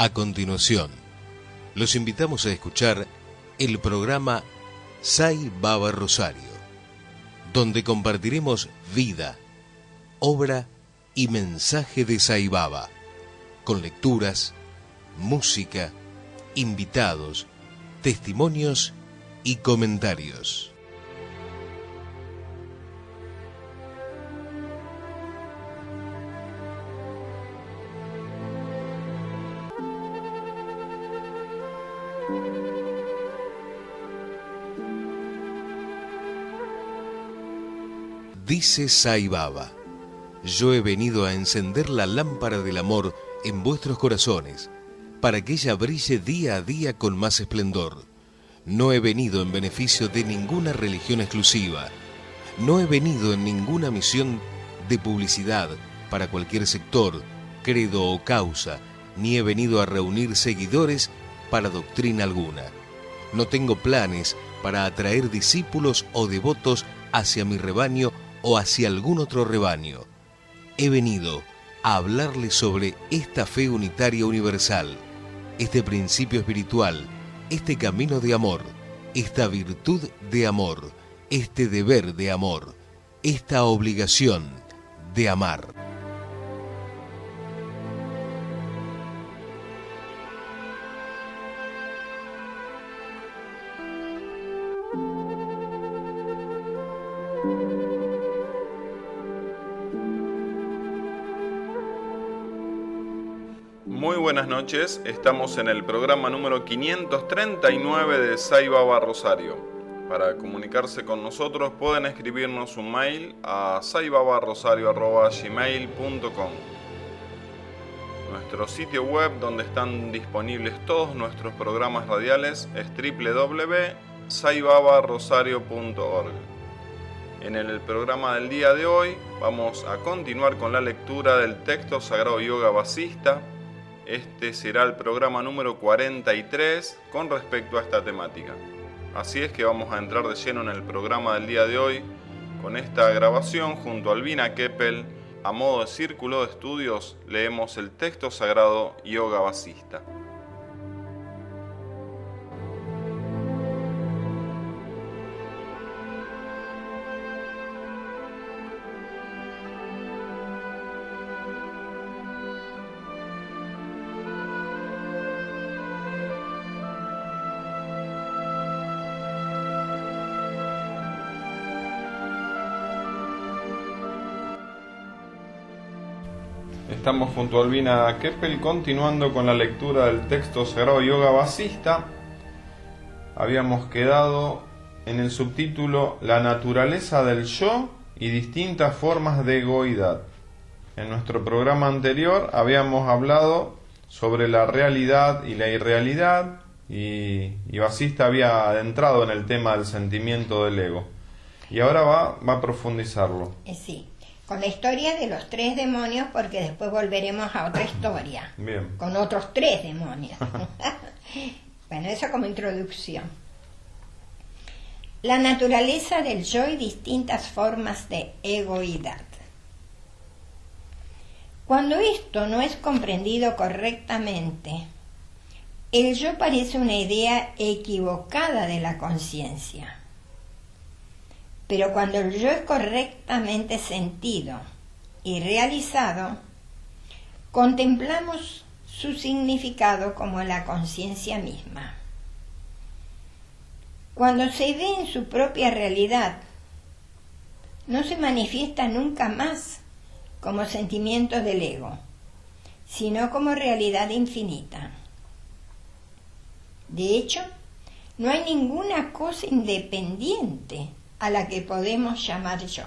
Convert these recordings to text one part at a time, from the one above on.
A continuación, los invitamos a escuchar el programa Sai Baba Rosario, donde compartiremos vida, obra y mensaje de Sai Baba, con lecturas, música, invitados, testimonios y comentarios. Dice Sai Baba: yo he venido a encender la lámpara del amor en vuestros corazones, para que ella brille día a día con más esplendor. No he venido en beneficio de ninguna religión exclusiva. No he venido en ninguna misión de publicidad para cualquier sector, credo o causa, ni he venido a reunir seguidores para doctrina alguna. No tengo planes para atraer discípulos o devotos hacia mi rebaño o hacia algún otro rebaño. He venido a hablarles sobre esta fe unitaria universal, este principio espiritual, este camino de amor, esta virtud de amor, este deber de amor, esta obligación de amar. Muy buenas noches, estamos en el programa número 539 de Sai Baba Rosario. Para comunicarse con nosotros pueden escribirnos un mail a saibabarosario@gmail.com. Nuestro sitio web donde están disponibles todos nuestros programas radiales es www.saibabarosario.org. En el programa del día de hoy vamos a continuar con la lectura del texto sagrado Yoga Vasista. Este será el programa número 43 con respecto a esta temática. Así es que vamos a entrar de lleno en el programa del día de hoy con esta grabación junto a Albina Keppel. A modo de círculo de estudios leemos el texto sagrado Yoga Vasista. Estamos junto a Albina Keppel continuando con la lectura del texto sagrado Yoga Vasista. Habíamos quedado en el subtítulo La naturaleza del yo y distintas formas de egoidad. En nuestro programa anterior habíamos hablado sobre la realidad y la irrealidad y Vasista había adentrado en el tema del sentimiento del ego. Y ahora va a profundizarlo. Sí. Con la historia de los 3 demonios, porque después volveremos a otra historia. Bien. Con otros 3 demonios. Bueno, eso como introducción. La naturaleza del yo y distintas formas de egoidad. Cuando esto no es comprendido correctamente, el yo parece una idea equivocada de la conciencia. Pero cuando el yo es correctamente sentido y realizado, contemplamos su significado como la conciencia misma. Cuando se ve en su propia realidad, no se manifiesta nunca más como sentimiento del ego, sino como realidad infinita. De hecho, no hay ninguna cosa independiente a la que podemos llamar yo.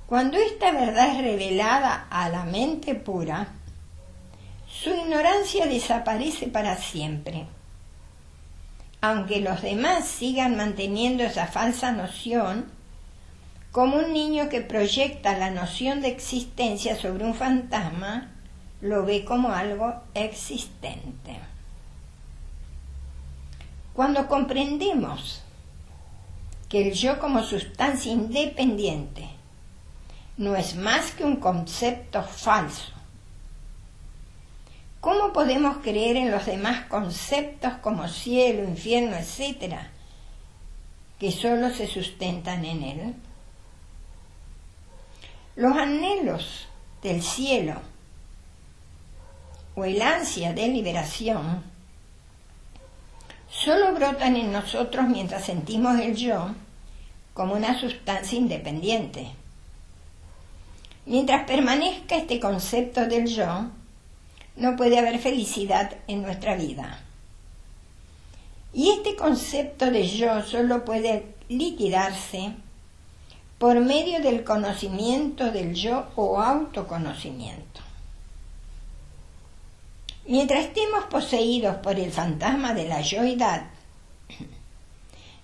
Cuando esta verdad es revelada a la mente pura, su ignorancia desaparece para siempre. Aunque los demás sigan manteniendo esa falsa noción, como un niño que proyecta la noción de existencia sobre un fantasma, lo ve como algo existente. Cuando comprendemos que el yo como sustancia independiente no es más que un concepto falso, ¿Cómo podemos creer en los demás conceptos como cielo, infierno, etcétera, que solo se sustentan en él? Los anhelos del cielo o el ansia de liberación solo brotan en nosotros mientras sentimos el yo como una sustancia independiente. Mientras permanezca este concepto del yo, no puede haber felicidad en nuestra vida. Y este concepto de yo solo puede liquidarse por medio del conocimiento del yo o autoconocimiento. Mientras estemos poseídos por el fantasma de la yoidad,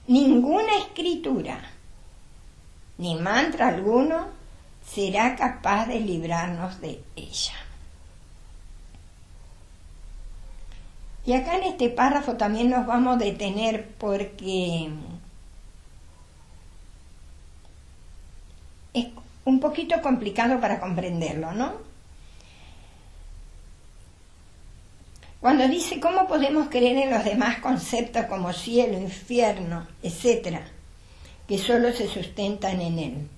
ninguna escritura ni mantra alguno será capaz de librarnos de ella. Y acá en este párrafo también nos vamos a detener porque es un poquito complicado para comprenderlo, ¿no? Cuando dice cómo podemos creer en los demás conceptos como cielo, infierno, etcétera, que solo se sustentan en él.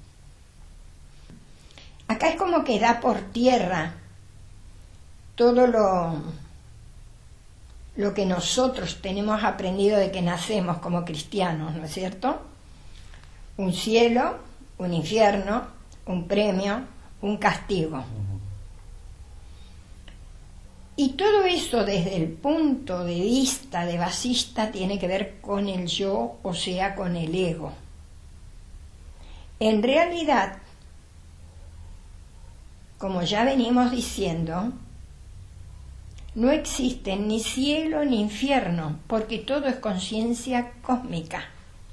Acá es como que da por tierra todo lo que nosotros tenemos aprendido de que nacemos como cristianos, ¿no es cierto? Un cielo, un infierno, un premio, un castigo. Y todo eso desde el punto de vista de Vasista tiene que ver con el yo, o sea, con el ego. En realidad, como ya venimos diciendo, no existen ni cielo ni infierno, porque todo es conciencia cósmica.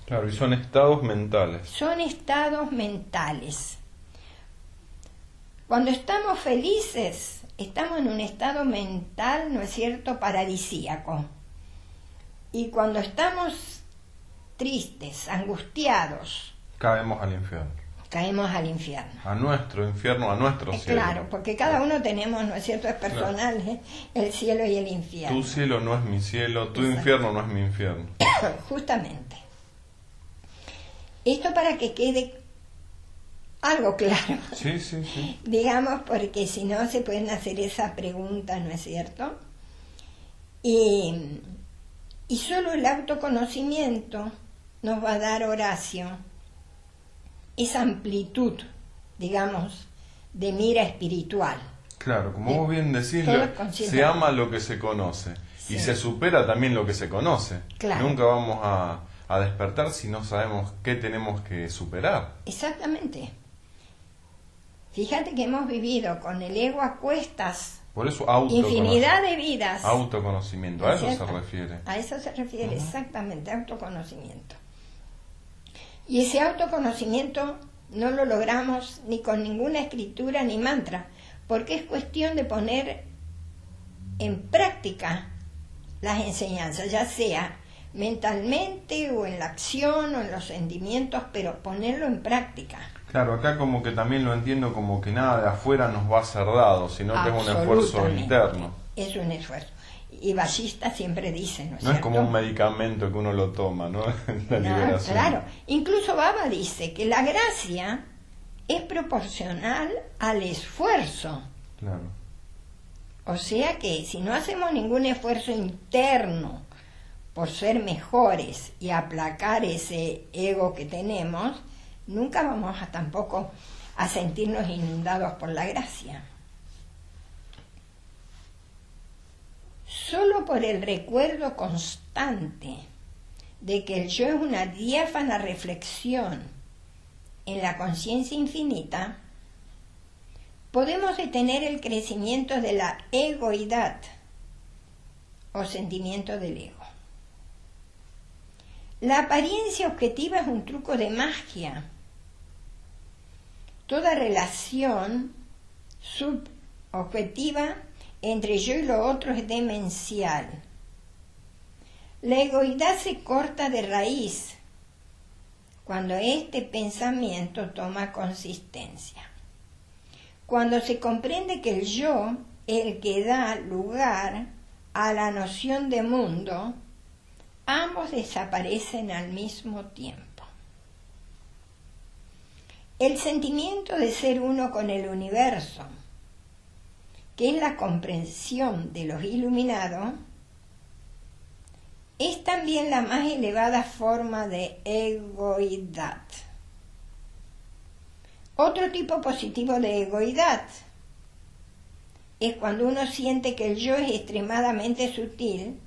Claro, y son estados mentales. Son estados mentales. Cuando estamos felices, estamos en un estado mental, ¿no es cierto?, paradisíaco. Y cuando estamos tristes, angustiados, caemos al infierno. Caemos al infierno. A nuestro infierno, a nuestro cielo. Claro, porque cada uno tenemos, ¿no es cierto?, es personal, claro, el cielo y el infierno. Tu cielo no es mi cielo, tu infierno no es mi infierno. Justamente. Esto para que quede algo claro. Sí, sí, sí. Digamos, porque si no se pueden hacer esa pregunta, ¿no es cierto? Y solo el autoconocimiento nos va a dar, Horacio, esa amplitud, digamos, de mira espiritual. Claro, como vos bien decís, se ama lo que se conoce, sí, y se supera también lo que se conoce. Claro. Nunca vamos a despertar si no sabemos qué tenemos que superar. Exactamente. Fíjate que hemos vivido con el ego a cuestas. Por eso infinidad de vidas. Autoconocimiento, a eso se refiere. A eso se refiere, exactamente, autoconocimiento. Y ese autoconocimiento no lo logramos ni con ninguna escritura ni mantra, porque es cuestión de poner en práctica las enseñanzas, ya sea mentalmente o en la acción o en los sentimientos, pero ponerlo en práctica. Claro, acá como que también lo entiendo como que nada de afuera nos va a ser dado, sino que es un esfuerzo interno. Es un esfuerzo. Y Vasista siempre dice, ¿no es cierto? No es como un medicamento que uno lo toma, ¿no? La liberación. Claro, incluso Baba dice que la gracia es proporcional al esfuerzo. Claro. O sea que si no hacemos ningún esfuerzo interno por ser mejores y aplacar ese ego que tenemos, nunca vamos tampoco a sentirnos inundados por la gracia. Solo por el recuerdo constante de que el yo es una diáfana reflexión en la conciencia infinita, podemos detener el crecimiento de la egoidad o sentimiento del ego. La apariencia objetiva es un truco de magia. Toda relación subobjetiva entre yo y lo otro es demencial. La egoidad se corta de raíz cuando este pensamiento toma consistencia. Cuando se comprende que el yo el que da lugar a la noción de mundo, ambos desaparecen al mismo tiempo. El sentimiento de ser uno con el universo, que es la comprensión de los iluminados, es también la más elevada forma de egoidad. Otro tipo positivo de egoidad es cuando uno siente que el yo es extremadamente sutil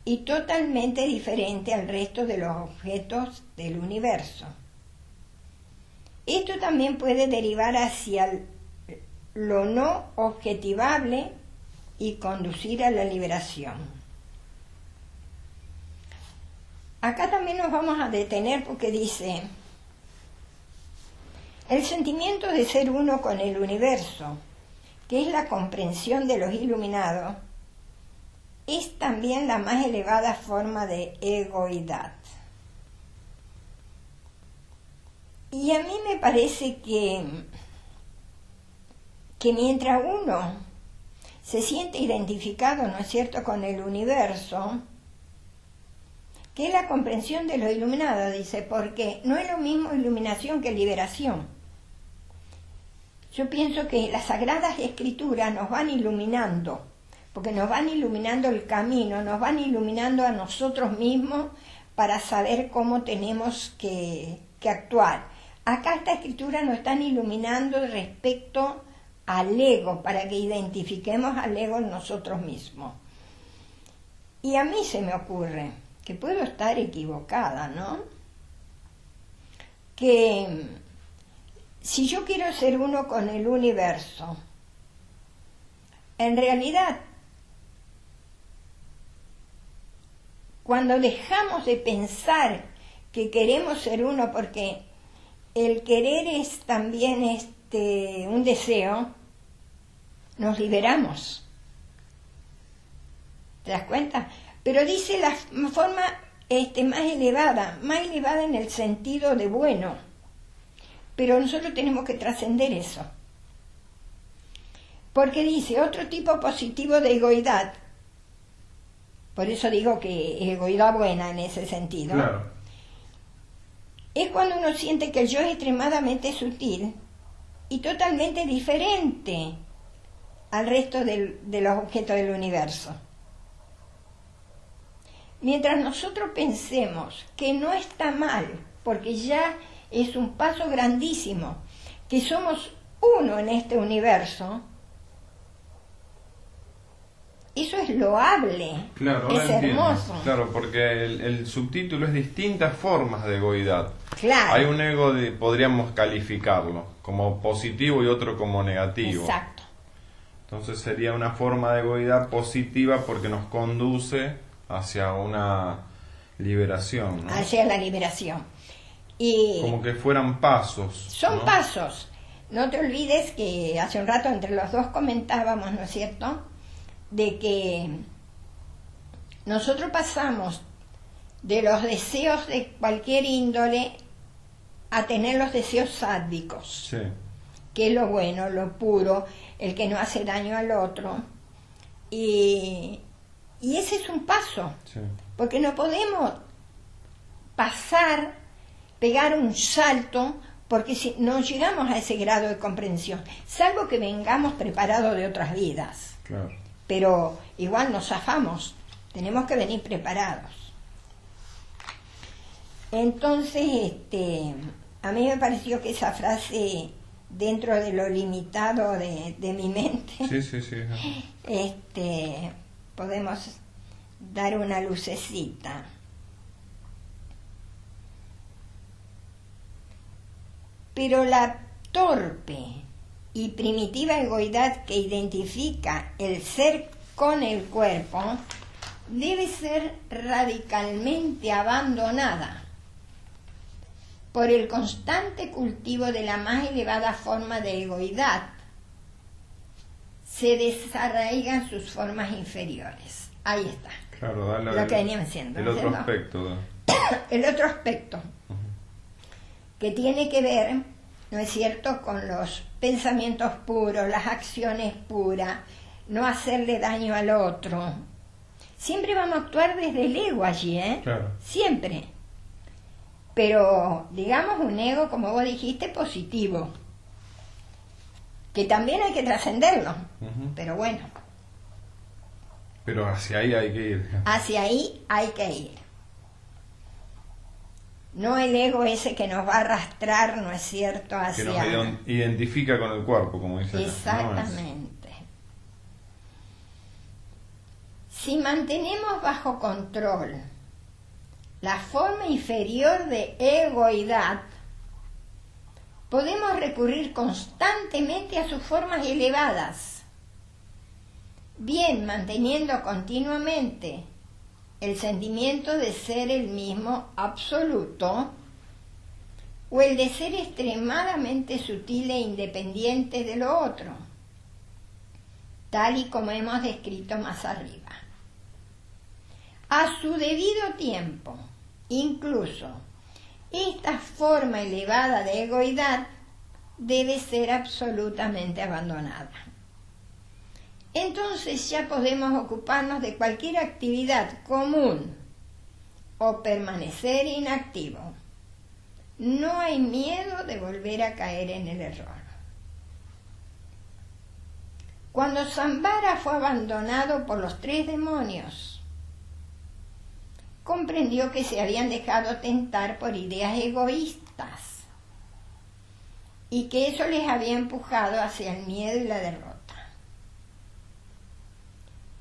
y totalmente diferente al resto de los objetos del universo. Esto también puede derivar hacia lo no objetivable y conducir a la liberación. Acá también nos vamos a detener porque dice: el sentimiento de ser uno con el universo, que es la comprensión de los iluminados, es también la más elevada forma de egoidad. Y a mí me parece que mientras uno se siente identificado, ¿no es cierto?, con el universo, que es la comprensión de lo iluminado, dice, porque no es lo mismo iluminación que liberación. Yo pienso que las Sagradas Escrituras nos van iluminando, porque nos van iluminando el camino, nos van iluminando a nosotros mismos para saber cómo tenemos que actuar. Acá esta Escritura nos están iluminando respecto al ego, para que identifiquemos al ego en nosotros mismos. Y a mí se me ocurre, que puedo estar equivocada, ¿no?, que si yo quiero ser uno con el universo, en realidad, cuando dejamos de pensar que queremos ser uno, porque el querer es también un deseo, nos liberamos. ¿Te das cuenta? Pero dice la forma más elevada en el sentido de bueno. Pero nosotros tenemos que trascender eso. Porque dice otro tipo positivo de egoidad. Por eso digo que egoidad buena en ese sentido. Claro. Es cuando uno siente que el yo es extremadamente sutil y totalmente diferente al resto de los objetos del universo. Mientras nosotros pensemos que no está mal, porque ya es un paso grandísimo, que somos uno en este universo, eso es loable, Claro, es ahora entiendo. hermoso. Claro, porque el subtítulo es distintas formas de egoidad. Claro. Hay un ego, podríamos calificarlo como positivo y otro como negativo. Exacto. Entonces sería una forma de egoidad positiva porque nos conduce hacia una liberación, ¿no? Hacia la liberación. Y Como que fueran pasos. son ¿no? pasos. No te olvides que hace un rato entre los dos comentábamos, ¿no es cierto?, de que nosotros pasamos de los deseos de cualquier índole a tener los deseos sádicos, Sí. que es lo bueno, lo puro, el que no hace daño al otro. Y ese es un paso, Sí. porque no podemos pegar un salto, porque si no llegamos a ese grado de comprensión, salvo que vengamos preparados de otras vidas. Claro. Pero igual nos zafamos, tenemos que venir preparados. Entonces, a mí me pareció que esa frase, dentro de lo limitado de mi mente, Sí. podemos dar una lucecita. Pero la torpe y primitiva egoidad que identifica el ser con el cuerpo debe ser radicalmente abandonada por el constante cultivo de la más elevada forma de egoidad. Se desarraigan sus formas inferiores. Ahí está. Claro, dale Lo que veníamos haciendo. el otro aspecto. El otro aspecto que tiene que ver, ¿no es cierto?, con los pensamientos puros, las acciones puras, no hacerle daño al otro. Siempre vamos a actuar desde el ego allí, Claro. Siempre. Pero, digamos, un ego, como vos dijiste, positivo. Que también hay que trascenderlo. Ujú. Pero bueno, Pero hacia ahí hay que ir. hacia ahí hay que ir. No el ego ese que nos va a arrastrar, ¿no es cierto?, Que hacia... nos identifica con el cuerpo, como dice acá. Exactamente. Si mantenemos bajo control la forma inferior de egoidad, podemos recurrir constantemente a sus formas elevadas, bien manteniendo continuamente el sentimiento de ser el mismo absoluto o el de ser extremadamente sutil e independiente de lo otro, tal y como hemos descrito más arriba. A su debido tiempo, incluso, esta forma elevada de egoidad debe ser absolutamente abandonada. Entonces ya podemos ocuparnos de cualquier actividad común o permanecer inactivo. No hay miedo de volver a caer en el error. Cuando Sambara fue abandonado por los 3 demonios, comprendió que se habían dejado tentar por ideas egoístas y que eso les había empujado hacia el miedo y la derrota.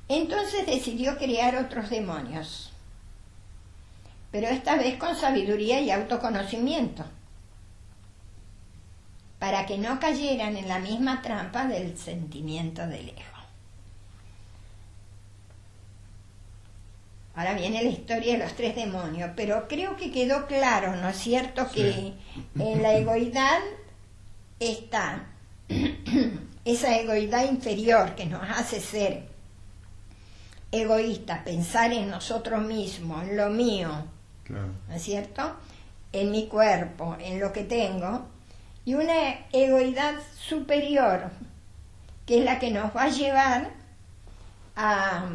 Entonces decidió crear otros demonios, pero esta vez con sabiduría y autoconocimiento, para que no cayeran en la misma trampa del sentimiento del ego. Ahora viene la historia de los 3 demonios, pero creo que quedó claro, ¿no es cierto?, que en la egoidad está esa egoidad inferior que nos hace ser egoístas, pensar en nosotros mismos, en lo mío, Claro. ¿no es cierto?, en mi cuerpo, en lo que tengo, y una egoidad superior, que es la que nos va a llevar a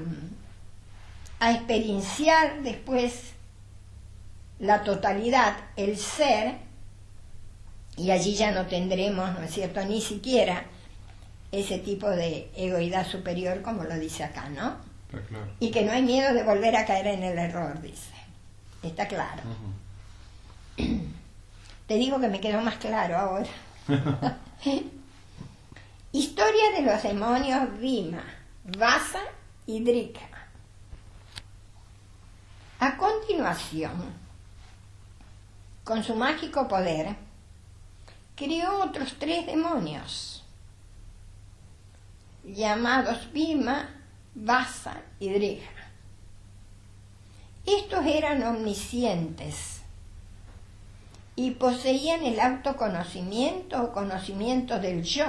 experienciar después la totalidad, el ser, y allí ya no tendremos, ¿no es cierto?, ni siquiera ese tipo de egoidad superior como lo dice acá, ¿no? Está claro. Y que no hay miedo de volver a caer en el error, dice. Está claro. Ujú. Te digo que me quedó más claro ahora. Historia de los demonios Bhima, Vasa y Drika. A continuación, con su mágico poder, creó otros 3 demonios, llamados Bhima, Vasa y Drika. Estos eran omniscientes y poseían el autoconocimiento o conocimiento del yo,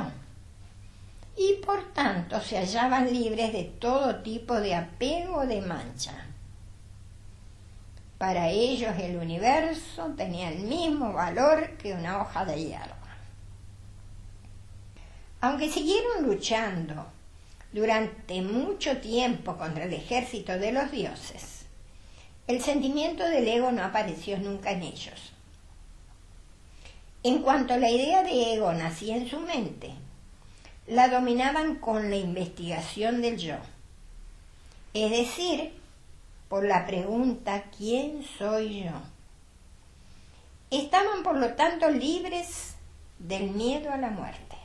y por tanto se hallaban libres de todo tipo de apego o de mancha. Para ellos el universo tenía el mismo valor que una hoja de hierba. Aunque siguieron luchando durante mucho tiempo contra el ejército de los dioses, el sentimiento del ego no apareció nunca en ellos. En cuanto la idea de ego nacía en su mente, la dominaban con la investigación del yo, es decir, por la pregunta ¿quién soy yo? Estaban por lo tanto libres del miedo a la muerte,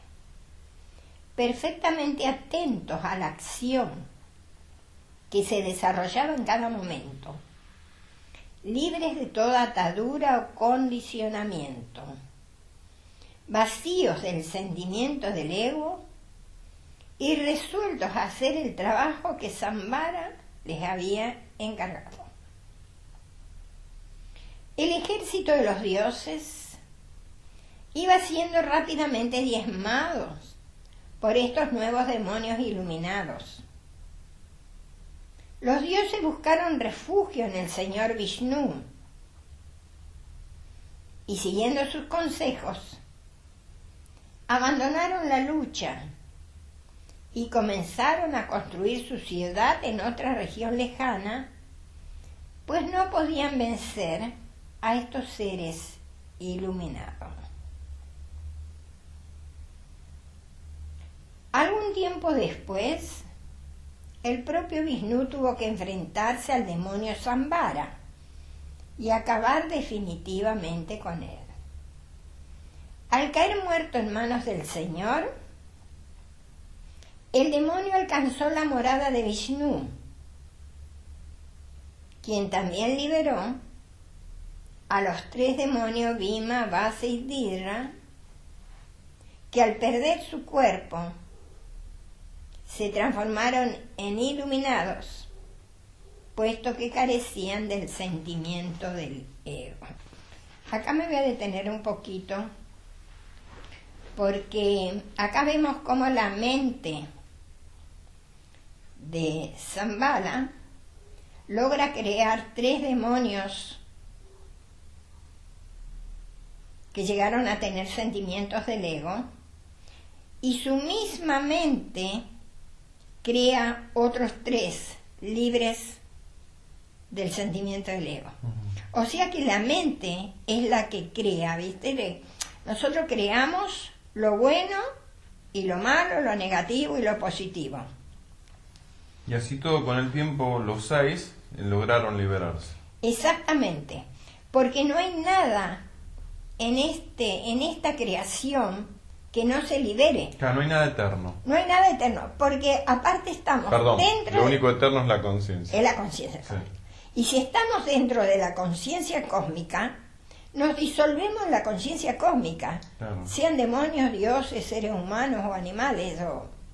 perfectamente atentos a la acción que se desarrollaba en cada momento, libres de toda atadura o condicionamiento, vacíos del sentimiento del ego y resueltos a hacer el trabajo que Sambara les había encargado. El ejército de los dioses iba siendo rápidamente diezmado por estos nuevos demonios iluminados. Los dioses buscaron refugio en el Señor Vishnu y, siguiendo sus consejos, abandonaron la lucha y comenzaron a construir su ciudad en otra región lejana, pues no podían vencer a estos seres iluminados. Algún tiempo después, el propio Vishnu tuvo que enfrentarse al demonio Sambara y acabar definitivamente con él. Al caer muerto en manos del Señor, el demonio alcanzó la morada de Vishnu, quien también liberó a los 3 demonios Bhima, Vasa y Didra, que al perder su cuerpo se transformaron en iluminados, puesto que carecían del sentimiento del ego. Acá me voy a detener un poquito, porque acá vemos cómo la mente de Shambhala logra crear 3 demonios que llegaron a tener sentimientos del ego, y su misma mente crea otros 3 libres del sentimiento del ego. O sea que la mente es la que crea, ¿viste? Nosotros creamos lo bueno y lo malo, lo negativo y lo positivo. Y así todo, con el tiempo, los 6 lograron liberarse. Exactamente, porque no hay nada en esta creación que no se libere. Claro, no hay nada eterno. No hay nada eterno, porque aparte estamos dentro lo único eterno es la conciencia. Es la conciencia cósmica. Y si estamos dentro de la conciencia cósmica, nos disolvemos en la conciencia cósmica. Claro. Sean demonios, dioses, seres humanos o animales.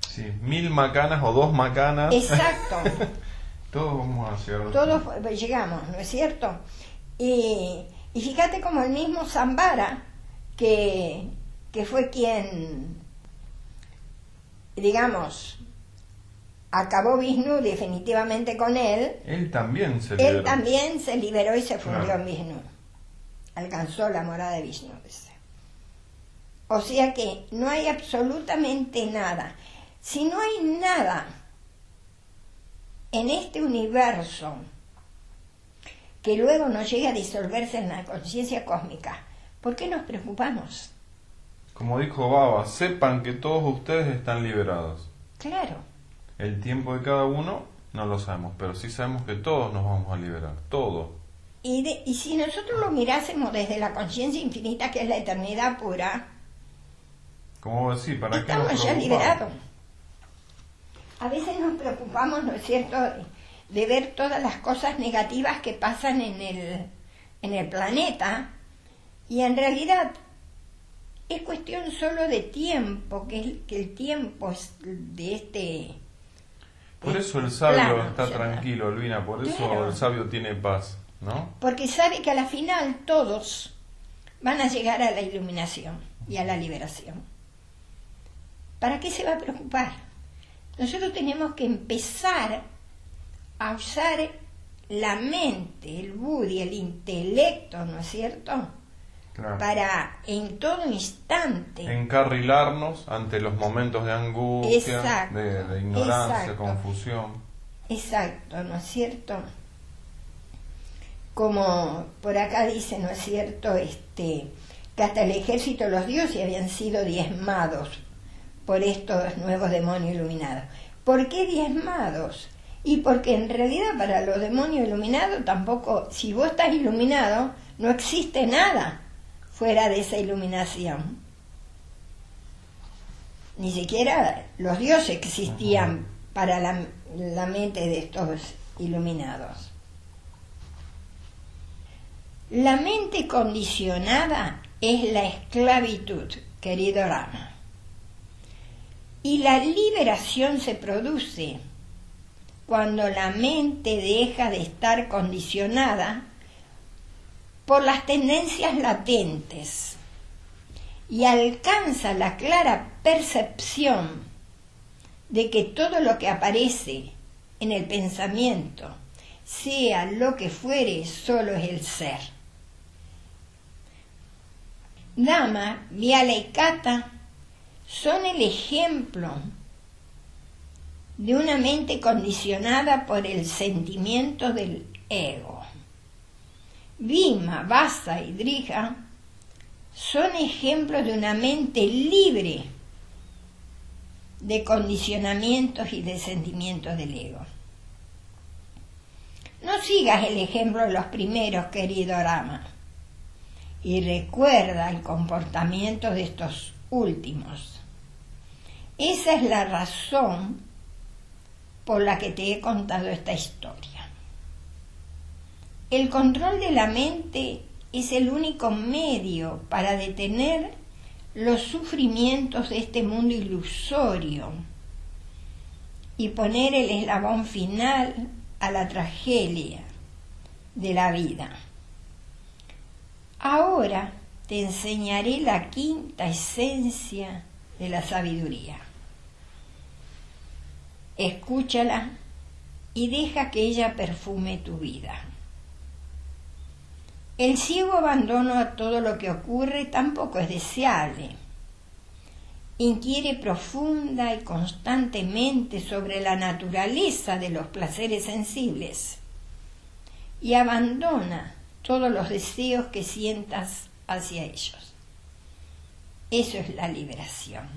Sí, 1000 macanas o 2 macanas. Exacto. Todos vamos a llegar. Todos llegamos, ¿no es cierto? Y fíjate como el mismo Sambara, que fue quien, digamos, acabó Vishnu definitivamente con él. Él también se liberó. Él también se liberó y se fundió en Vishnu. Alcanzó la morada de Vishnu. O sea que no hay absolutamente nada. Si no hay nada en este universo que luego no llegue a disolverse en la conciencia cósmica, ¿por qué nos preocupamos? Como dijo Baba, sepan que todos ustedes están liberados. Claro. El tiempo de cada uno no lo sabemos, pero sí sabemos que todos nos vamos a liberar, todos. Y si nosotros lo mirásemos desde la conciencia infinita, que es la eternidad pura, como vos decís, ¿para qué nos estamos ya preocupamos? liberados. A veces nos preocupamos, ¿no es cierto?, de ver todas las cosas negativas que pasan en el planeta, y en realidad es cuestión solo de tiempo, que el tiempo es de este... Por eso el sabio plano, está ¿cierto? tranquilo, Olvina, por eso Claro. el sabio tiene paz, ¿no? Porque sabe que a la final todos van a llegar a la iluminación y a la liberación. ¿Para qué se va a preocupar? Nosotros tenemos que empezar a usar la mente, el buddhi, el intelecto, ¿no es cierto?, Claro. para en todo instante Encarrilarnos ante los momentos de angustia, Exacto, de ignorancia, exacto. confusión. Exacto, ¿no es cierto? Como por acá dice, ¿no es cierto?, que hasta el ejército de los dioses habían sido diezmados por estos nuevos demonios iluminados. ¿Por qué diezmados? Y porque en realidad para los demonios iluminados tampoco, si vos estás iluminado, no existe nada fuera de esa iluminación. Ni siquiera los dioses existían para la mente de estos iluminados. La mente condicionada es la esclavitud, querido Rama. Y la liberación se produce cuando la mente deja de estar condicionada por las tendencias latentes y alcanza la clara percepción de que todo lo que aparece en el pensamiento, sea lo que fuere, solo es el ser. Dhamma, Vyalaikata, son el ejemplo de una mente condicionada por el sentimiento del ego. Bhima, Vasa y Drija son ejemplos de una mente libre de condicionamientos y de sentimientos del ego. No sigas el ejemplo de los primeros, querido Rama, y recuerda el comportamiento de estos últimos. Esa es la razón por la que te he contado esta historia. El control de la mente es el único medio para detener los sufrimientos de este mundo ilusorio y poner el eslabón final a la tragedia de la vida. Ahora te enseñaré la quinta esencia de la sabiduría. Escúchala y deja que ella perfume tu vida. El ciego abandono a todo lo que ocurre tampoco es deseable. Inquiere profunda y constantemente sobre la naturaleza de los placeres sensibles y abandona todos los deseos que sientas hacia ellos. Eso es la liberación.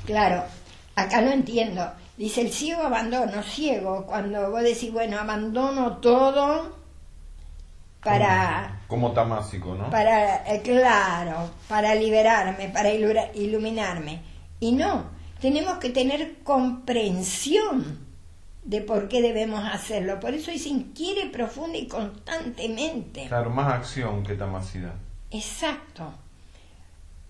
Claro, acá lo entiendo. Dice el ciego abandono, ciego, cuando vos decís, bueno, abandono todo para... Como tamásico, ¿no? Claro, para liberarme, para iluminarme. Y no, tenemos que tener comprensión de por qué debemos hacerlo. Por eso se inquiere profunda y constantemente. Claro, más acción que tamacidad. Exacto.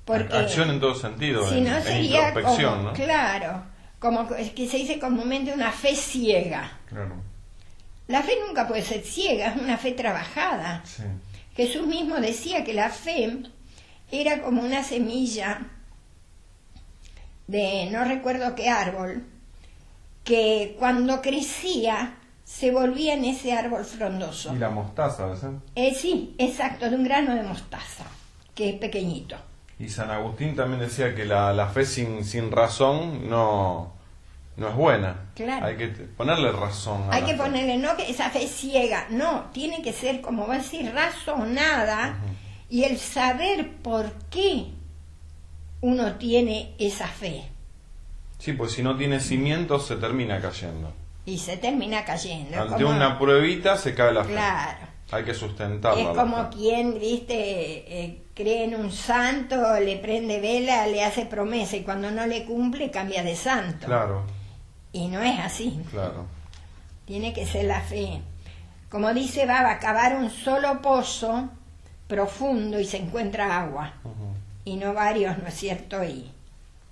Porque acción en todo sentido, si no sería introspección, como, ¿no? Claro, como es que se dice comúnmente una fe ciega. Claro. La fe nunca puede ser ciega, es una fe trabajada. Sí. Jesús mismo decía que la fe era como una semilla de no recuerdo qué árbol, que cuando crecía se volvía en ese árbol frondoso. Y la mostaza, ¿verdad? Sí, exacto, de un grano de mostaza, que es pequeñito. Y San Agustín también decía que la fe sin razón no es buena. Claro. Hay que ponerle razón a Hay la que fe. ponerle, no que esa fe ciega, no, tiene que ser, como va a decir, razonada, y el saber por qué uno tiene esa fe. Sí, pues si no tiene cimientos se termina cayendo. Y se termina cayendo. Ante una pruebita se cae la fe. Claro. Hay que sustentarla. Es como quien, viste, cree en un santo, le prende vela, le hace promesa, y cuando no le cumple cambia de santo. Claro. Y no es así. Claro. Tiene que ser la fe. Como dice Baba, cavar un solo pozo profundo y se encuentra agua. Y no varios, ¿no es cierto? Y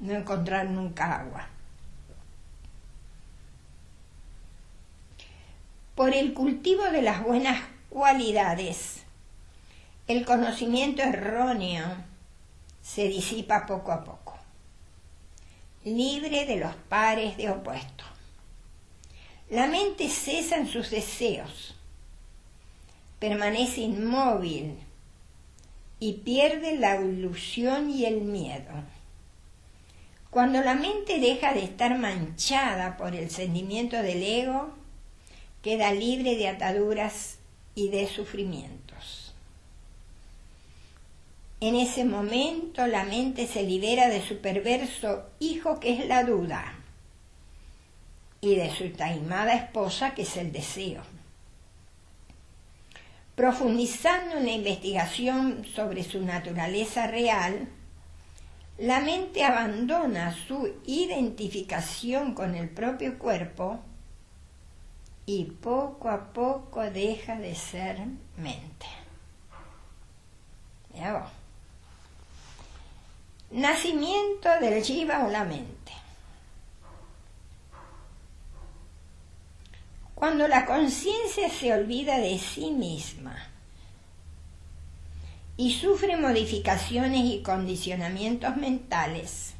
no encontrar nunca agua. Por el cultivo de las buenas cualidades, el conocimiento erróneo se disipa poco a poco, libre de los pares de opuestos. La mente cesa en sus deseos, permanece inmóvil y pierde la ilusión y el miedo. Cuando la mente deja de estar manchada por el sentimiento del ego, queda libre de ataduras y de sufrimientos. En ese momento la mente se libera de su perverso hijo, que es la duda, y de su taimada esposa, que es el deseo. Profundizando en la investigación sobre su naturaleza real, la mente abandona su identificación con el propio cuerpo y poco a poco deja de ser mente. Ya va. Nacimiento del jiva o la mente. Cuando la conciencia se olvida de sí misma y sufre modificaciones y condicionamientos mentales,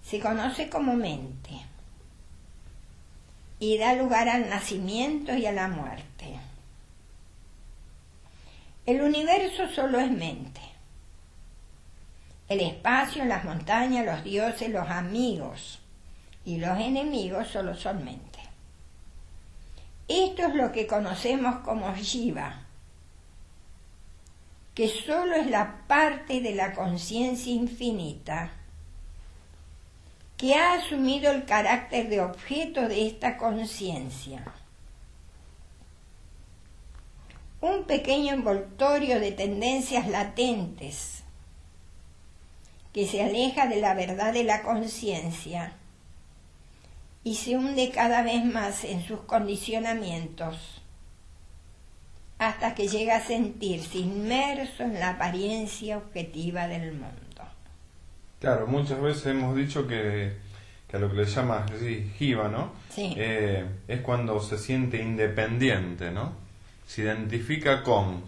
se conoce como mente y da lugar al nacimiento y a la muerte. El universo solo es mente el espacio, las montañas, los dioses, los amigos y los enemigos solo son mente. Esto es lo que conocemos como Jiva, que solo es la parte de la conciencia infinita que ha asumido el carácter de objeto de esta conciencia. Un pequeño envoltorio de tendencias latentes que se aleja de la verdad de la conciencia y se hunde cada vez más en sus condicionamientos hasta que llega a sentirse inmerso en la apariencia objetiva del mundo. Claro, muchas veces hemos dicho que a lo que le llama jiva, ¿no? Sí. Es cuando se siente independiente, ¿no? Se identifica con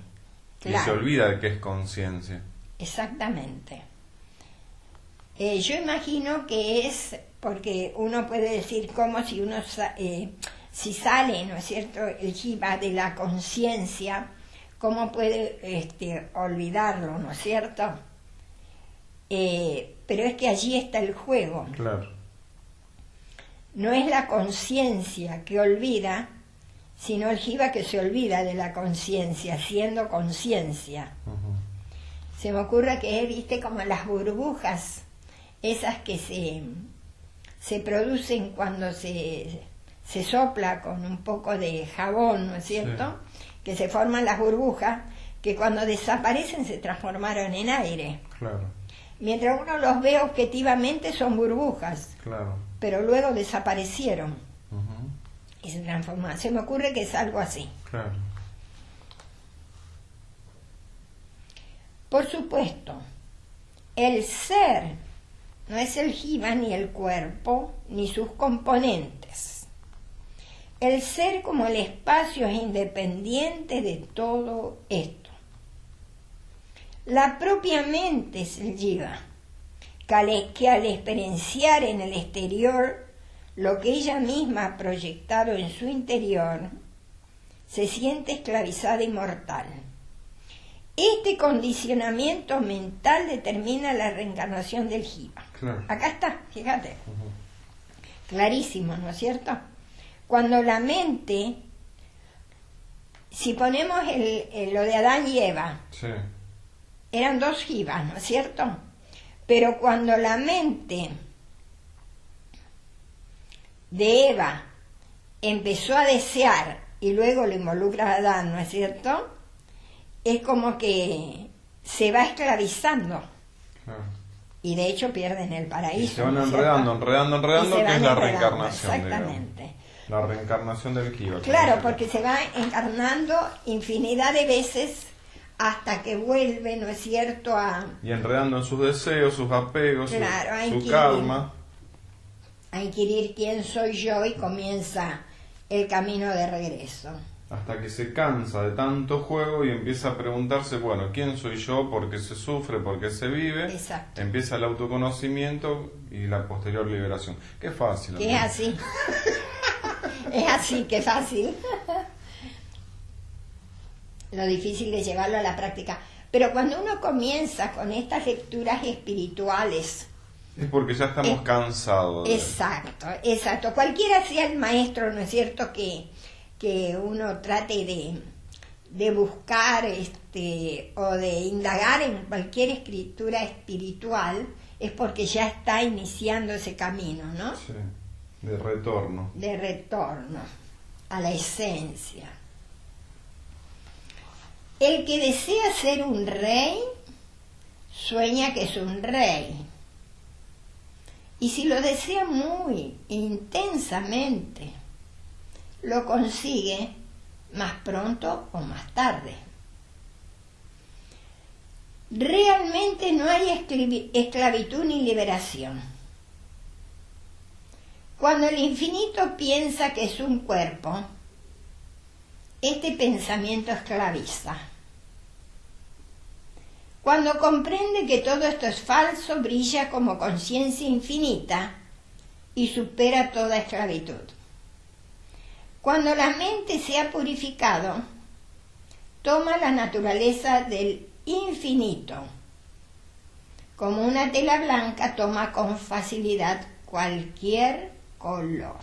y se olvida de que es conciencia. Exactamente. Yo imagino que es porque uno puede decir como si uno si sale, ¿no es cierto?, el jiva de la conciencia, ¿cómo puede olvidarlo, ¿no es cierto? Pero es que allí está el juego. Claro. No es la conciencia que olvida, sino el jiva que se olvida de la conciencia, siendo conciencia. Uh-huh. Se me ocurre que viste como las burbujas, esas que se producen cuando se sopla con un poco de jabón, ¿no es cierto? Sí. Que se forman las burbujas, que cuando desaparecen se transformaron en aire. Claro. Mientras uno los ve objetivamente son burbujas, claro, pero luego desaparecieron. Uh-huh. Y se transformaron. Se me ocurre que es algo así. Claro. Por supuesto, el ser no es el jiva ni el cuerpo ni sus componentes. El ser como el espacio es independiente de todo esto. La propia mente es el jiva, que al experienciar en el exterior lo que ella misma ha proyectado en su interior, se siente esclavizada y mortal. Este condicionamiento mental determina la reencarnación del jiva. Claro. Acá está, fíjate. Uh-huh. Clarísimo, ¿no es cierto? Cuando la mente, si ponemos lo de Adán y Eva, sí, eran dos jivas, ¿no es cierto? Pero cuando la mente de Eva empezó a desear y luego lo involucra a Adán, ¿no es cierto?, es como que se va esclavizando. Claro. Y de hecho pierden el paraíso. Y se van ¿no es enredando, que es la reencarnación. Exactamente. Digamos. La reencarnación del jiva. Claro, porque se va encarnando infinidad de veces hasta que vuelve, ¿no es cierto?, y enredando en sus deseos, sus apegos, claro, su karma. A inquirir quién soy yo y comienza el camino de regreso. Hasta que se cansa de tanto juego y empieza a preguntarse, bueno, ¿quién soy yo? ¿Por qué se sufre? ¿Por qué se vive? Exacto. Empieza el autoconocimiento y la posterior liberación. Qué fácil. Que es así. Es así, que fácil. Lo difícil de llevarlo a la práctica. Pero cuando uno comienza con estas lecturas espirituales, es porque ya estamos cansados. Exacto. Cualquiera sea el maestro, ¿no es cierto?, que uno trate de buscar o de indagar en cualquier escritura espiritual, es porque ya está iniciando ese camino, ¿no? Sí, de retorno. De retorno a la esencia. El que desea ser un rey, sueña que es un rey. Y si lo desea muy intensamente, lo consigue más pronto o más tarde. Realmente no hay esclavitud ni liberación. Cuando el infinito piensa que es un cuerpo, este pensamiento esclaviza. Cuando comprende que todo esto es falso, brilla como conciencia infinita y supera toda esclavitud. Cuando la mente se ha purificado, toma la naturaleza del infinito, Como una tela blanca toma con facilidad cualquier color.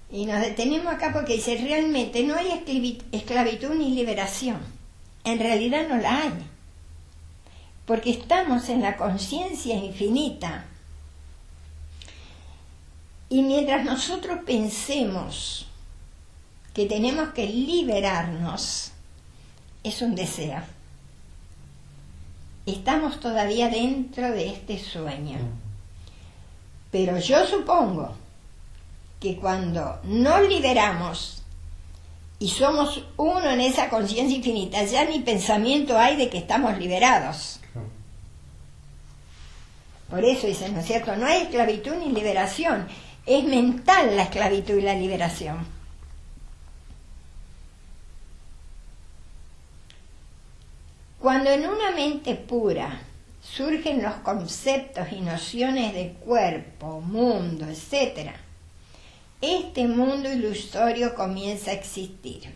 Y nos detenemos acá porque dice, realmente no hay esclavitud ni liberación. En realidad no la hay. Porque estamos en la conciencia infinita. Y mientras nosotros pensemos que tenemos que liberarnos, es un deseo. Estamos todavía dentro de este sueño. Pero yo supongo que cuando nos liberamos y somos uno en esa conciencia infinita, ya ni pensamiento hay de que estamos liberados. Por eso dicen, ¿no es cierto? No hay esclavitud ni liberación. Es mental la esclavitud y la liberación. Cuando en una mente pura surgen los conceptos y nociones de cuerpo, mundo, etc., este mundo ilusorio comienza a existir.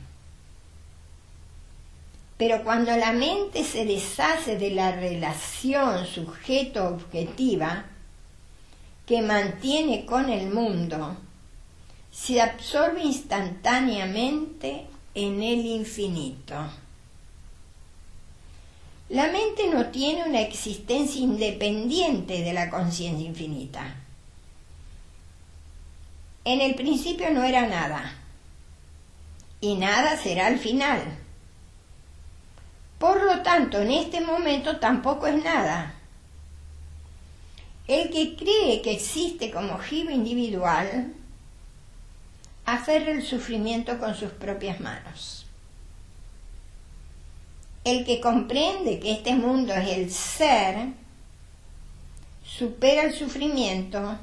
Pero cuando la mente se deshace de la relación sujeto-objetiva que mantiene con el mundo, se absorbe instantáneamente en el infinito. La mente no tiene una existencia independiente de la conciencia infinita. En el principio no era nada, y nada será al final. Por lo tanto, en este momento tampoco es nada. El que cree que existe como jiva individual, aferra el sufrimiento con sus propias manos. El que comprende que este mundo es el ser, supera el sufrimiento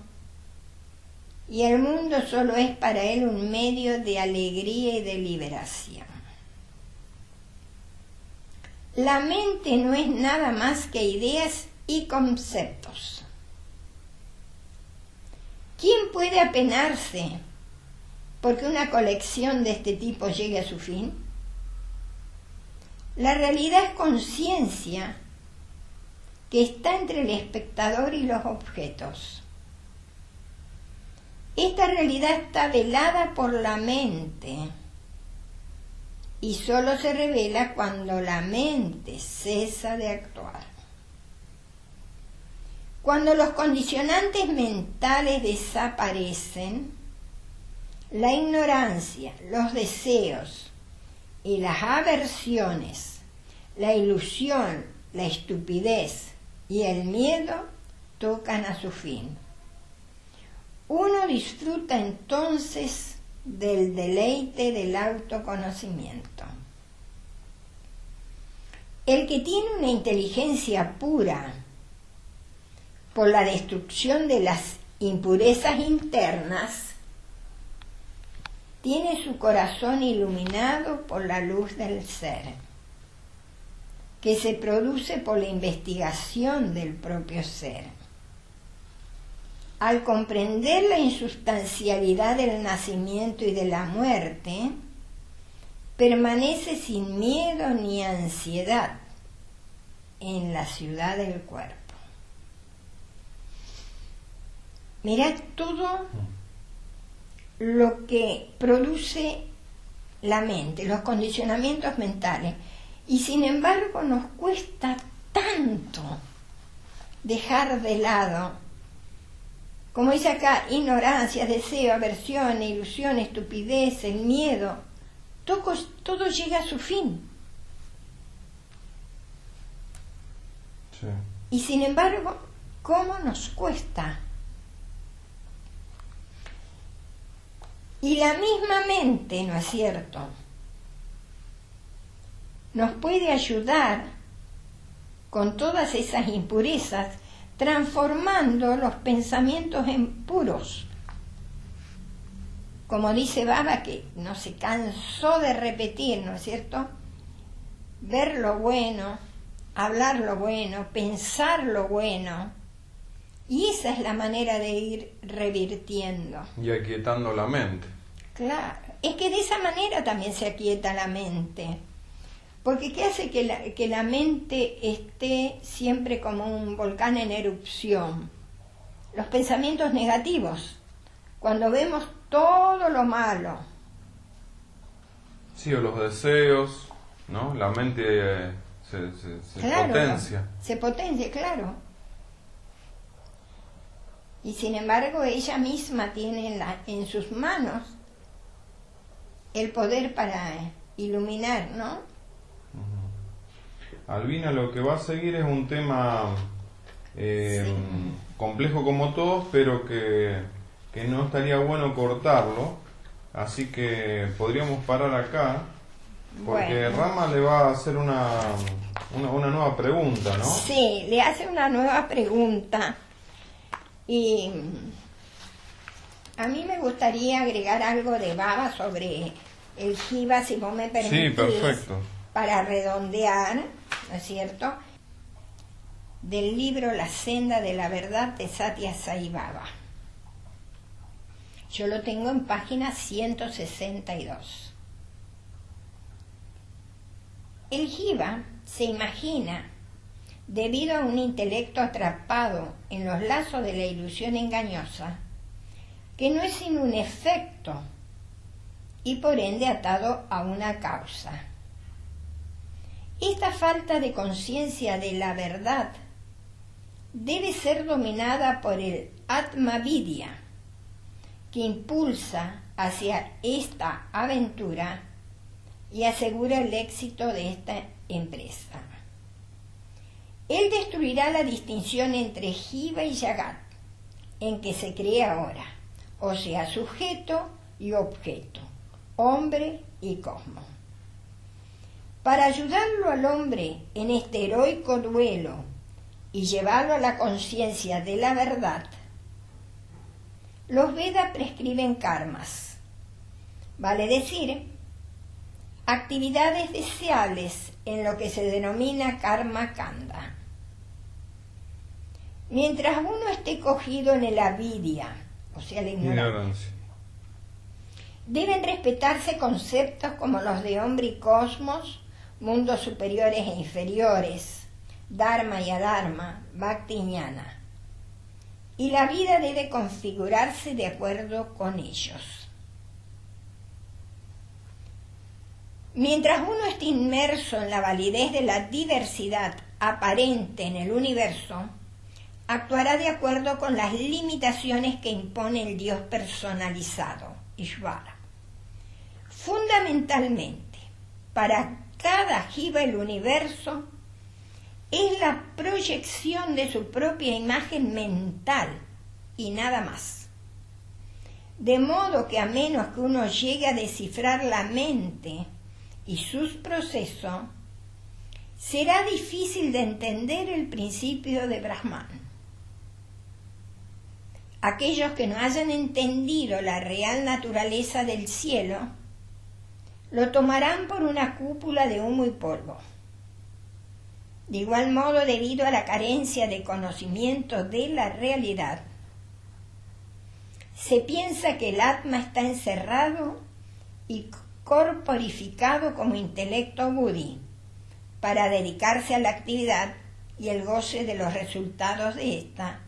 y el mundo solo es para él un medio de alegría y de liberación. La mente no es nada más que ideas y conceptos. ¿Quién puede apenarse porque una colección de este tipo llegue a su fin? La realidad es conciencia que está entre el espectador y los objetos. Esta realidad está velada por la mente y solo se revela cuando la mente cesa de actuar. Cuando los condicionantes mentales desaparecen, la ignorancia, los deseos y las aversiones, la ilusión, la estupidez y el miedo tocan a su fin. Uno disfruta entonces del deleite del autoconocimiento. El que tiene una inteligencia pura por la destrucción de las impurezas internas, tiene su corazón iluminado por la luz del ser, que se produce por la investigación del propio ser. Al comprender la insubstancialidad del nacimiento y de la muerte, permanece sin miedo ni ansiedad en la ciudad del cuerpo. Mirad todo lo que produce la mente, los condicionamientos mentales, y sin embargo nos cuesta tanto dejar de lado, como dice acá, ignorancia, deseo, aversión, ilusión, estupidez, el miedo, todo llega a su fin. Sí. Y sin embargo, ¿cómo nos cuesta? Y la misma mente, ¿no es cierto?, nos puede ayudar con todas esas impurezas, transformando los pensamientos en puros. Como dice Baba, que no se cansó de repetir, ¿no es cierto? Ver lo bueno, hablar lo bueno, pensar lo bueno. Y esa es la manera de ir revirtiendo. Y aquietando la mente. Claro, es que de esa manera también se aquieta la mente. Porque ¿qué hace que la mente esté siempre como un volcán en erupción? Los pensamientos negativos, cuando vemos todo lo malo. Sí, o los deseos, ¿no? La mente se Claro, potencia. Se potencia, claro. Y sin embargo ella misma tiene en sus manos el poder para iluminar, ¿no? Albina, lo que va a seguir es un tema complejo como todos, pero que no estaría bueno cortarlo, así que podríamos parar acá, porque Bueno. Rama le va a hacer una nueva pregunta, ¿no? Sí, le hace una nueva pregunta y a mí me gustaría agregar algo de Baba sobre el Jiva, si vos me permitís. Sí, perfecto. Para redondear, ¿no es cierto?, del libro La senda de la verdad de Satya Sai Baba. Yo lo tengo en página 162. El Jiva se imagina, debido a un intelecto atrapado en los lazos de la ilusión engañosa, que no es sino un efecto y por ende atado a una causa. Esta falta de conciencia de la verdad debe ser dominada por el Atma-vidya, que impulsa hacia esta aventura y asegura el éxito de esta empresa. Él destruirá la distinción entre Jiva y Jagat, en que se cree ahora, o sea, sujeto y objeto, hombre y cosmos. Para ayudarlo al hombre en este heroico duelo y llevarlo a la conciencia de la verdad, los Vedas prescriben karmas, vale decir, actividades deseables en lo que se denomina karma kanda. Mientras uno esté cogido en el avidya, o sea, la ignorancia, deben respetarse conceptos como los de hombre y cosmos, mundos superiores e inferiores, dharma y adharma, bhakti y jnana. Y la vida debe configurarse de acuerdo con ellos. Mientras uno esté inmerso en la validez de la diversidad aparente en el universo, actuará de acuerdo con las limitaciones que impone el Dios personalizado, Ishvara. Fundamentalmente, para cada jiva el universo es la proyección de su propia imagen mental y nada más. De modo que a menos que uno llegue a descifrar la mente y sus procesos, será difícil de entender el principio de Brahman. Aquellos que no hayan entendido la real naturaleza del cielo, lo tomarán por una cúpula de humo y polvo. De igual modo, debido a la carencia de conocimiento de la realidad, se piensa que el Atma está encerrado y corporificado como intelecto buddhi para dedicarse a la actividad y el goce de los resultados de esta,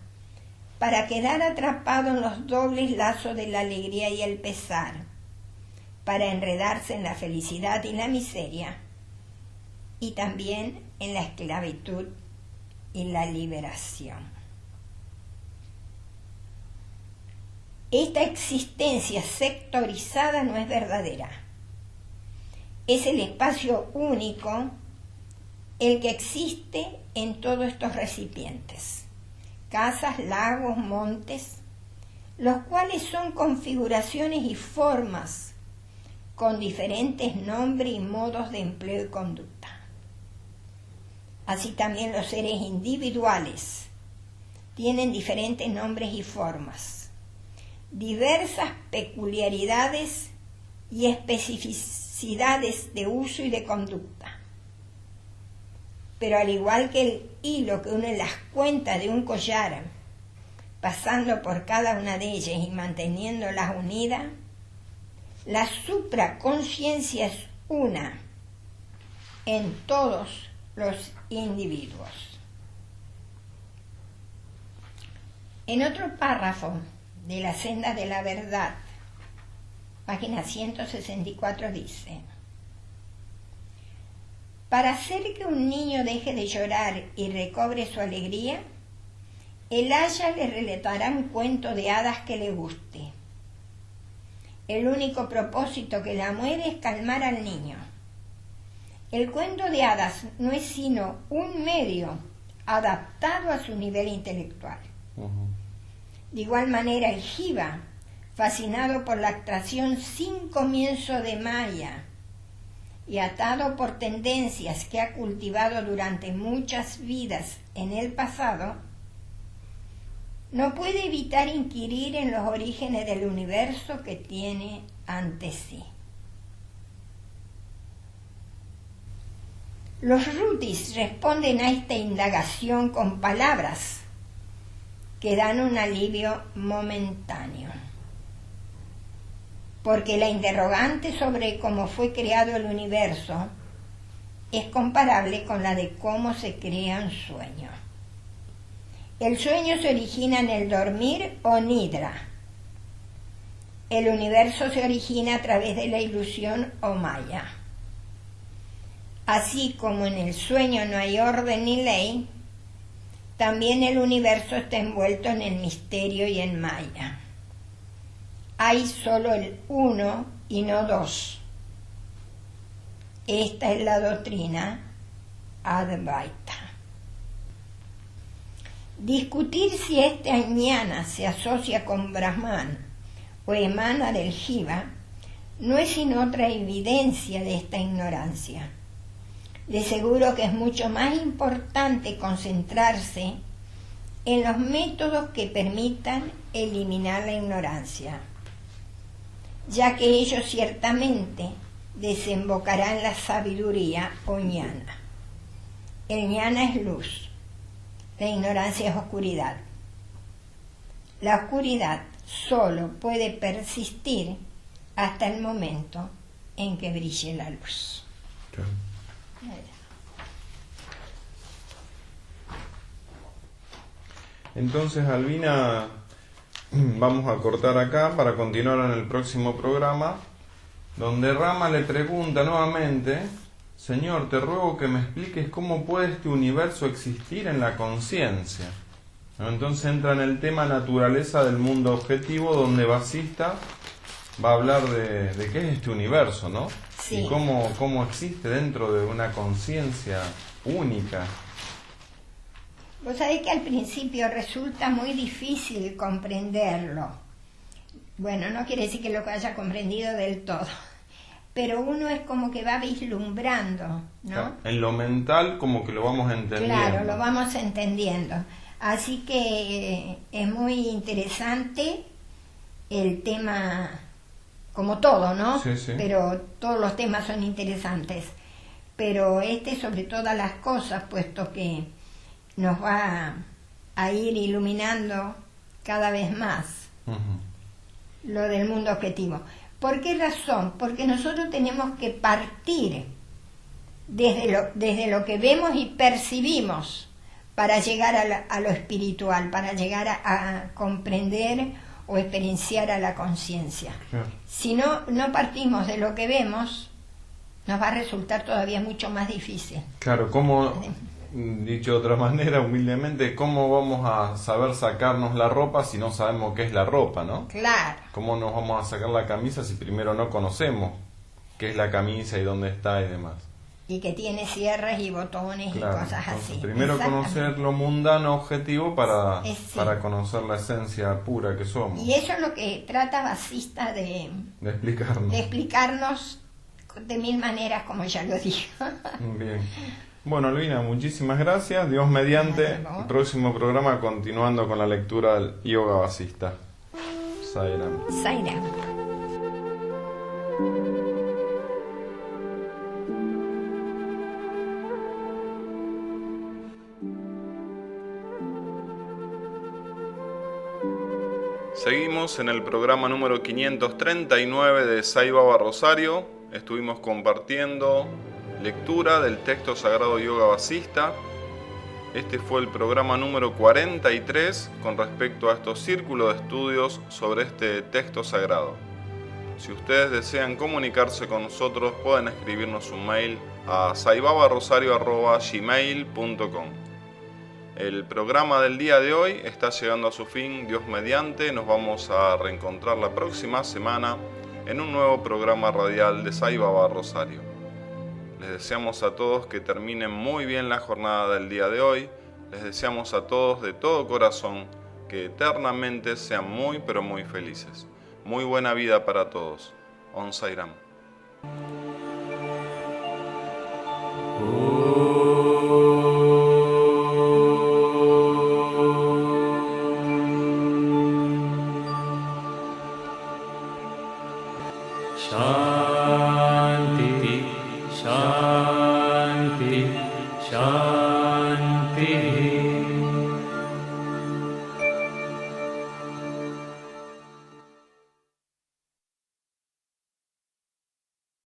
para quedar atrapado en los dobles lazos de la alegría y el pesar, para enredarse en la felicidad y la miseria, y también en la esclavitud y la liberación. Esta existencia sectorizada no es verdadera. Es el espacio único el que existe en todos estos recipientes, casas, lagos, montes, los cuales son configuraciones y formas con diferentes nombres y modos de empleo y conducta. Así también los seres individuales tienen diferentes nombres y formas, diversas peculiaridades y especificidades de uso y de conducta. Pero al igual que el hilo que une las cuentas de un collar, pasando por cada una de ellas y manteniéndolas unidas, la supraconciencia es una en todos los individuos. En otro párrafo de La senda de la verdad, página 164, dice: para hacer que un niño deje de llorar y recobre su alegría, el aya le relatará un cuento de hadas que le guste. El único propósito que la mueve es calmar al niño. El cuento de hadas no es sino un medio adaptado a su nivel intelectual. De igual manera, el jiva, fascinado por la atracción sin comienzo de Maya y atado por tendencias que ha cultivado durante muchas vidas en el pasado, no puede evitar inquirir en los orígenes del universo que tiene ante sí. Los Rutis responden a esta indagación con palabras que dan un alivio momentáneo, porque la interrogante sobre cómo fue creado el universo es comparable con la de cómo se crea un sueño. El sueño se origina en el dormir o nidra. El universo se origina a través de la ilusión o maya. Así como en el sueño no hay orden ni ley, también el universo está envuelto en el misterio y en maya. Hay solo el uno y no dos. Esta es la doctrina Advaita. Discutir si este jnana se asocia con Brahman o emana del Jiva no es sino otra evidencia de esta ignorancia. De seguro que es mucho más importante concentrarse en los métodos que permitan eliminar la ignorancia, ya que ellos ciertamente desembocarán la sabiduría o jnana. El jnana es luz, la ignorancia es oscuridad. La oscuridad solo puede persistir hasta el momento en que brille la luz. Claro. Entonces, Albina, vamos a cortar acá para continuar en el próximo programa, donde Rama le pregunta nuevamente: Señor, te ruego que me expliques cómo puede este universo existir en la conciencia. Entonces entra en el tema naturaleza del mundo objetivo, donde Vasista va a hablar de qué es este universo, ¿no? Sí. Y cómo existe dentro de una conciencia única. Vos sabés que al principio resulta muy difícil comprenderlo. Bueno, no quiere decir que lo haya comprendido del todo, pero uno es como que va vislumbrando, ¿no? Claro, en lo mental como que lo vamos entendiendo. Claro, lo vamos entendiendo. Así que es muy interesante el tema, como todo, ¿no? Sí, sí. Pero todos los temas son interesantes. Pero este sobre todas las cosas, puesto que nos va a ir iluminando cada vez más lo del mundo objetivo. ¿Por qué razón? Porque nosotros tenemos que partir desde lo que vemos y percibimos para llegar a lo espiritual, para llegar a comprender o experienciar a la conciencia. Claro. Si no partimos de lo que vemos, nos va a resultar todavía mucho más difícil. Claro, dicho de otra manera, humildemente, ¿cómo vamos a saber sacarnos la ropa si no sabemos qué es la ropa, no? Claro. ¿Cómo nos vamos a sacar la camisa si primero no conocemos qué es la camisa y dónde está y demás? Y que tiene cierres y botones Claro, y cosas entonces, así. primero conocer lo mundano objetivo para Sí. conocer la esencia pura que somos. Y eso es lo que trata Vasista de explicarnos de mil maneras, como ya lo dijo. Bien. Bueno, Albina, muchísimas gracias. Dios mediante, el próximo programa continuando con la lectura del Yoga Vasista. Sairam. Sairam. Seguimos en el programa número 539 de Sai Baba Rosario. Estuvimos compartiendo lectura del texto sagrado Yoga Vasista. Este fue el programa número 43 con respecto a estos círculos de estudios sobre este texto sagrado. Si ustedes desean comunicarse con nosotros, pueden escribirnos un mail a saibabarosario@gmail.com. El programa del día de hoy está llegando a su fin, Dios mediante. Nos vamos a reencontrar la próxima semana en un nuevo programa radial de Sai Baba Rosario. Les deseamos a todos que terminen muy bien la jornada del día de hoy. Les deseamos a todos de todo corazón que eternamente sean muy pero muy felices. Muy buena vida para todos. Om Sai Ram. Shanti, Shanti, Shanti.